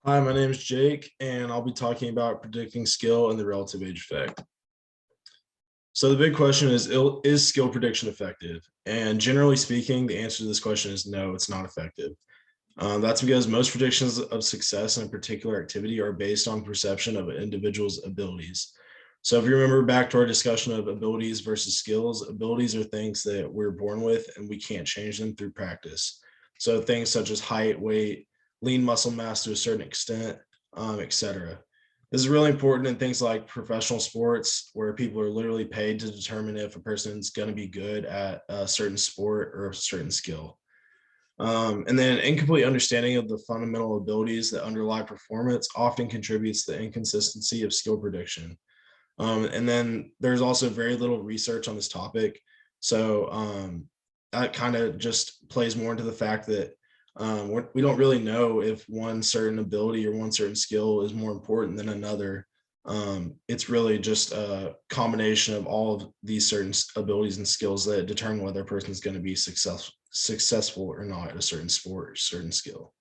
Hi, my name is Jake, and I'll be talking about predicting skill and the relative age effect. So the big question is skill prediction effective? And generally speaking, the answer to this question is no, it's not effective. That's because most predictions of success in a particular activity are based on perception of an individual's abilities. So if you remember back to our discussion of abilities versus skills, abilities are things that we're born with and we can't change them through practice. So things such as height, weight, lean muscle mass to a certain extent, etc. This is really important in things like professional sports, where people are literally paid to determine if a person's going to be good at a certain sport or a certain skill. And then incomplete understanding of the fundamental abilities that underlie performance often contributes to the inconsistency of skill prediction. And then there's also very little research on this topic. So that kind of just plays more into the fact that we don't really know if one certain ability or one certain skill is more important than another. It's really just a combination of all of these certain abilities and skills that determine whether a person is going to be successful or not at a certain sport or certain skill.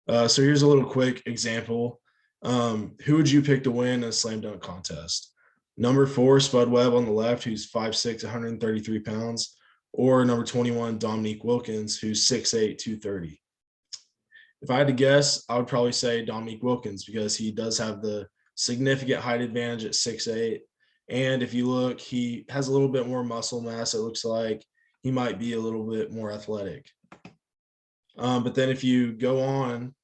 So here's a little quick example. Who would you pick to win a slam dunk contest? Number 4, Spud Webb on the left, who's 5'6", 133 pounds, or number 21, Dominique Wilkins, who's 6'8", 230. If I had to guess, I would probably say Dominique Wilkins because he does have the significant height advantage at 6'8". And if you look, he has a little bit more muscle mass. It looks like he might be a little bit more athletic. But then if you go on,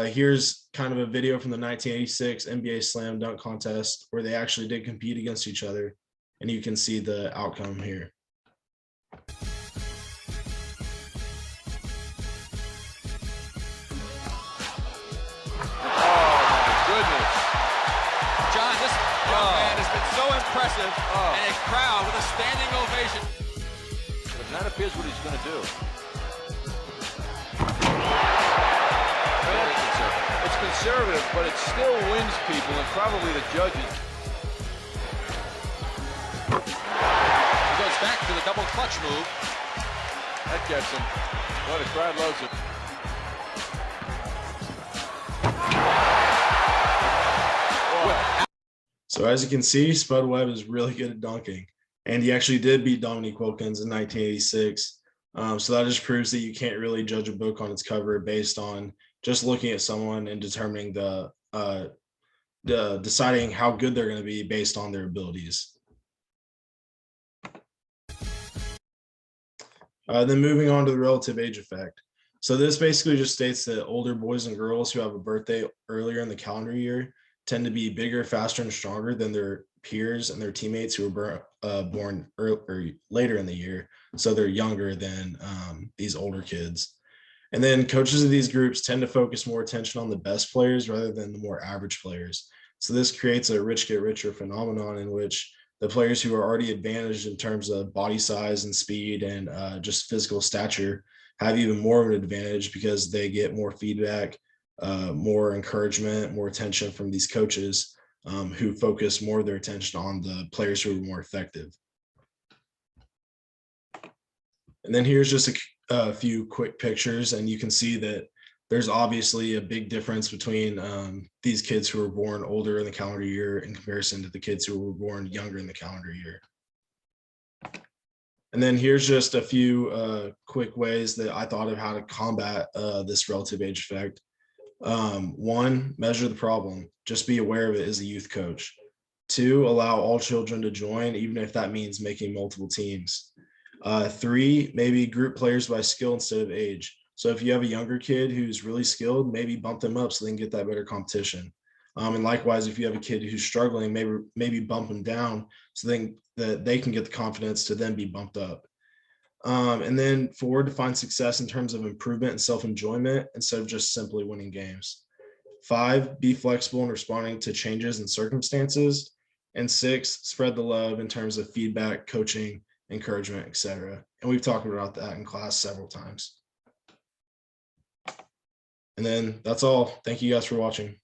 here's kind of a video from the 1986 NBA Slam Dunk Contest where they actually did compete against each other. And you can see the outcome here. So impressive, and a crowd with a standing ovation. But that appears what he's going to do. It's conservative, but it still wins people, and probably the judges. He goes back to the double clutch move. That gets him. Well, the crowd loves it. So as you can see, Spud Webb is really good at dunking, and he actually did beat Dominique Wilkins in 1986. So that just proves that you can't really judge a book on its cover based on just looking at someone and determining deciding how good they're going to be based on their abilities. Then moving on to the relative age effect. So this basically just states that older boys and girls who have a birthday earlier in the calendar year tend to be bigger, faster, and stronger than their peers and their teammates who were born later in the year. So they're younger than these older kids. And then coaches of these groups tend to focus more attention on the best players rather than the more average players. So this creates a rich get richer phenomenon in which the players who are already advantaged in terms of body size and speed and just physical stature have even more of an advantage because they get more feedback, more encouragement, more attention from these coaches who focus more of their attention on the players who are more effective. And then here's just a few quick pictures, and you can see that there's obviously a big difference between these kids who were born older in the calendar year in comparison to the kids who were born younger in the calendar year. And then here's just a few quick ways that I thought of how to combat this relative age effect. 1, measure the problem. Just be aware of it as a youth coach. 2, allow all children to join, even if that means making multiple teams. 3, maybe group players by skill instead of age. So if you have a younger kid who's really skilled, maybe bump them up so they can get that better competition. And likewise, if you have a kid who's struggling, maybe bump them down so that they can get the confidence to then be bumped up. And then 4, define success in terms of improvement and self-enjoyment instead of just simply winning games. 5, be flexible in responding to changes in circumstances. And 6, spread the love in terms of feedback, coaching, encouragement, etc. And we've talked about that in class several times. And then that's all. Thank you guys for watching.